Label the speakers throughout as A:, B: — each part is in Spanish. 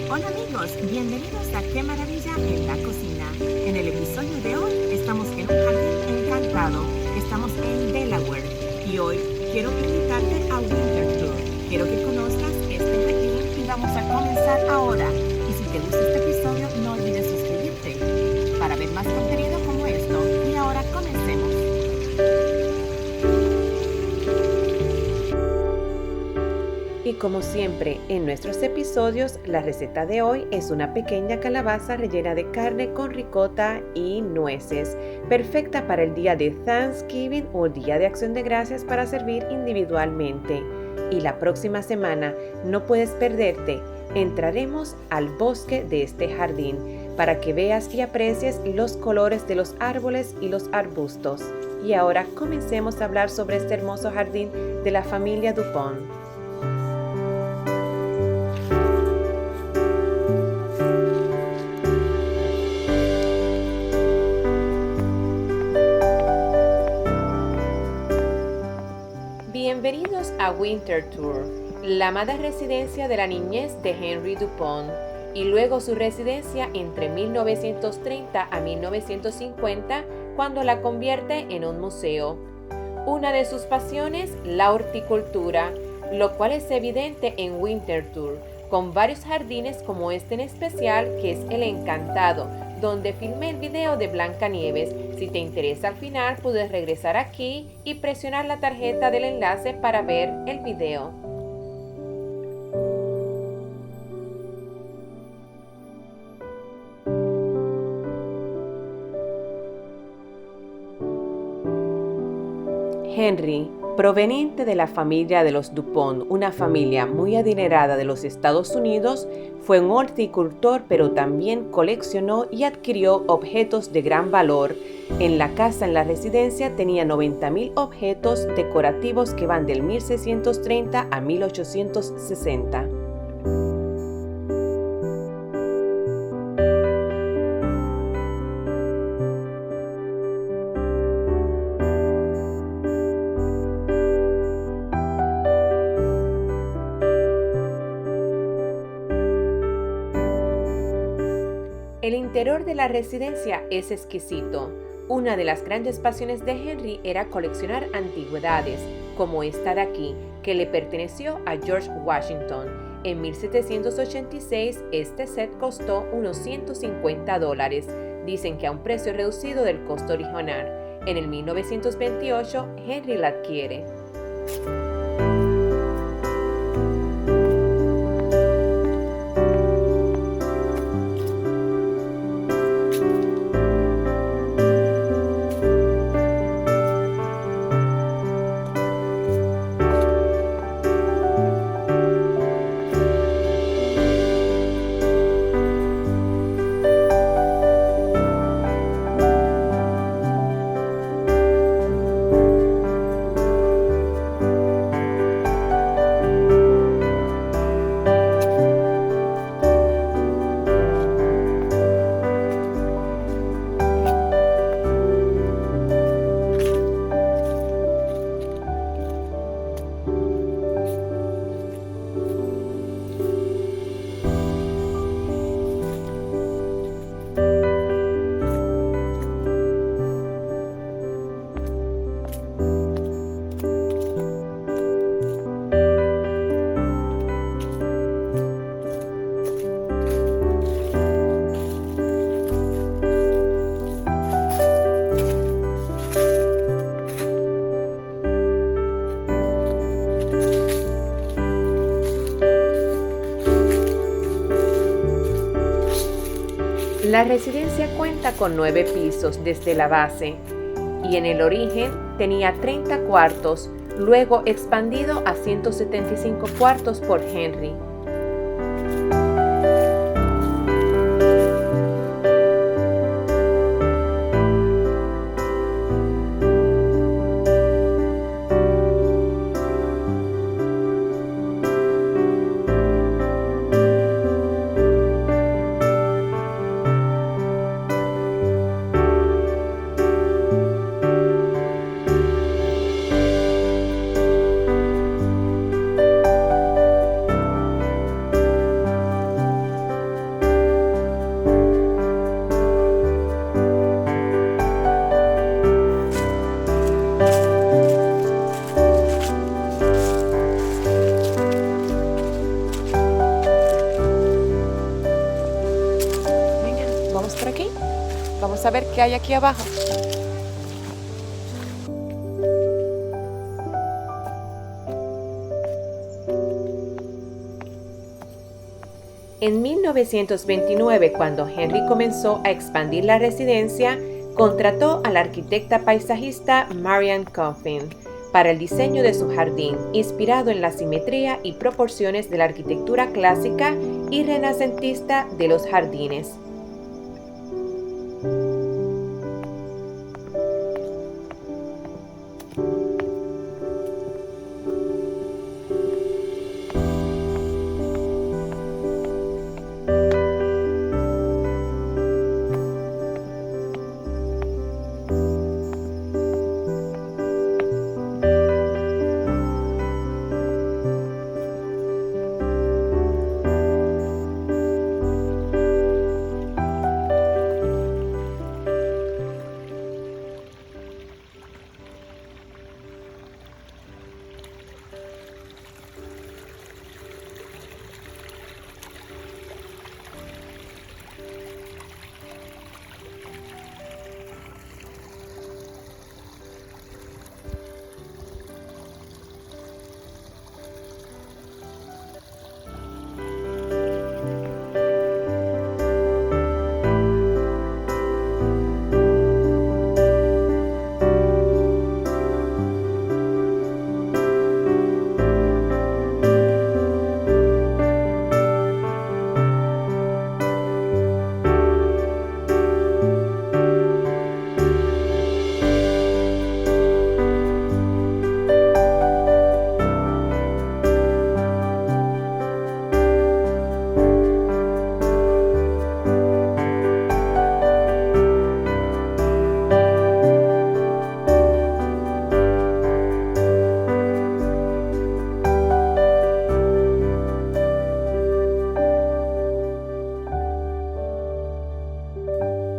A: Hola amigos, bienvenidos a Qué Maravilla en la Cocina. En el episodio de hoy estamos en un jardín encantado. Estamos en Delaware y hoy quiero invitarte a Winter Tour. Quiero que conozcas este jardín y vamos a comenzar ahora. Y si te gusta este episodio, no olvides suscribirte para ver más contenido como esto. Y ahora comencemos.
B: Y como siempre en nuestros episodios, la receta de hoy es una pequeña calabaza rellena de carne con ricota y nueces, perfecta para el día de Thanksgiving o Día de Acción de Gracias para servir individualmente. Y la próxima semana no puedes perderte, entraremos al bosque de este jardín para que veas y aprecies los colores de los árboles y los arbustos. Y ahora comencemos a hablar sobre este hermoso jardín de la familia Dupont. Bienvenidos a Winter Tour, la amada residencia de la niñez de Henry Dupont y luego su residencia entre 1930 a 1950 cuando la convierte en un museo. Una de sus pasiones, la horticultura, lo cual es evidente en Winter Tour, con varios jardines como este en especial que es El Encantado, donde filmé el video de Blancanieves. Si te interesa al final, puedes regresar aquí y presionar la tarjeta del enlace para ver el video. Henry, proveniente de la familia de los Dupont, una familia muy adinerada de los Estados Unidos, fue un horticultor, pero también coleccionó y adquirió objetos de gran valor. En la casa, en la residencia, tenía 90,000 objetos decorativos que van del 1630 a 1860. El interior de la residencia es exquisito. Una de las grandes pasiones de Henry era coleccionar antigüedades, como esta de aquí, que le perteneció a George Washington. En 1786, este set costó unos $150. Dicen que a un precio reducido del costo original. En el 1928, Henry la adquiere. La residencia cuenta con 9 pisos desde la base y en el origen tenía 30 cuartos, luego expandido a 175 cuartos por Henry. Vamos por aquí. Vamos a ver qué hay aquí abajo. En 1929, cuando Henry comenzó a expandir la residencia, contrató a la arquitecta paisajista Marian Coffin para el diseño de su jardín, inspirado en la simetría y proporciones de la arquitectura clásica y renacentista de los jardines.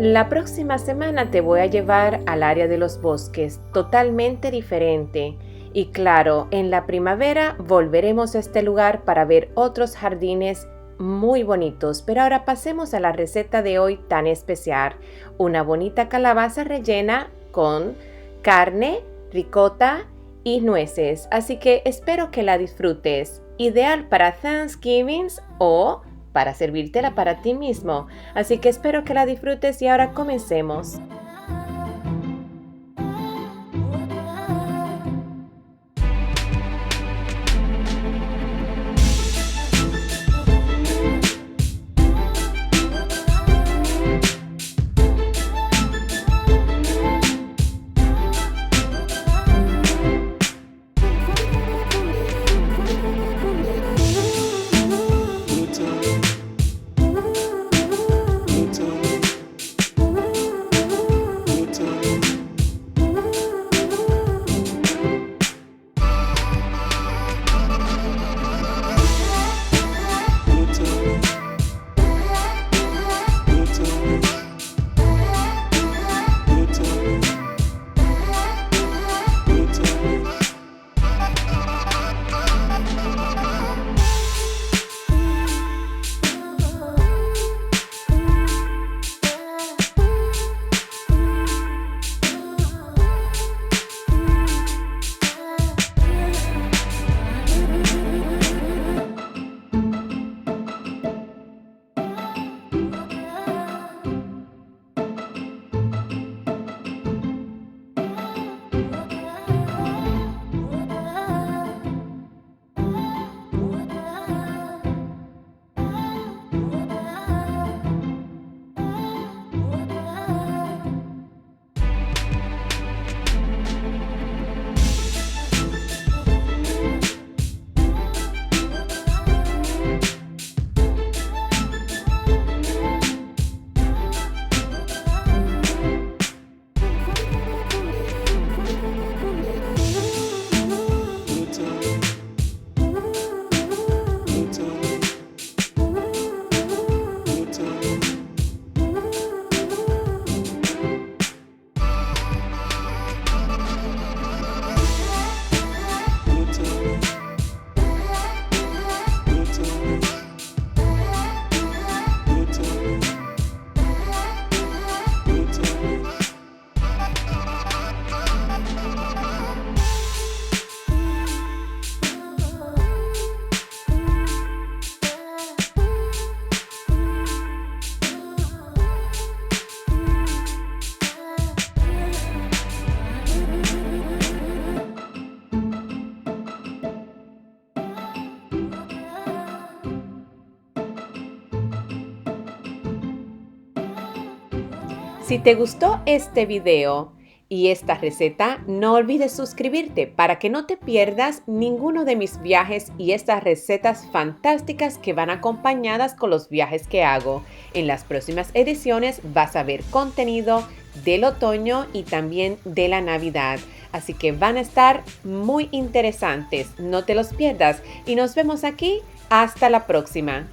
B: La próxima semana te voy a llevar al área de los bosques, totalmente diferente. Y claro, en la primavera volveremos a este lugar para ver otros jardines muy bonitos. Pero ahora pasemos a la receta de hoy tan especial. Una bonita calabaza rellena con carne, ricota y nueces. Así que espero que la disfrutes. Ideal para Thanksgiving o para servírtela para ti mismo. Así que espero que la disfrutes y ahora comencemos. Si te gustó este video y esta receta, no olvides suscribirte para que no te pierdas ninguno de mis viajes y estas recetas fantásticas que van acompañadas con los viajes que hago. En las próximas ediciones vas a ver contenido del otoño y también de la Navidad. Así que van a estar muy interesantes. No te los pierdas y nos vemos aquí. Hasta la próxima.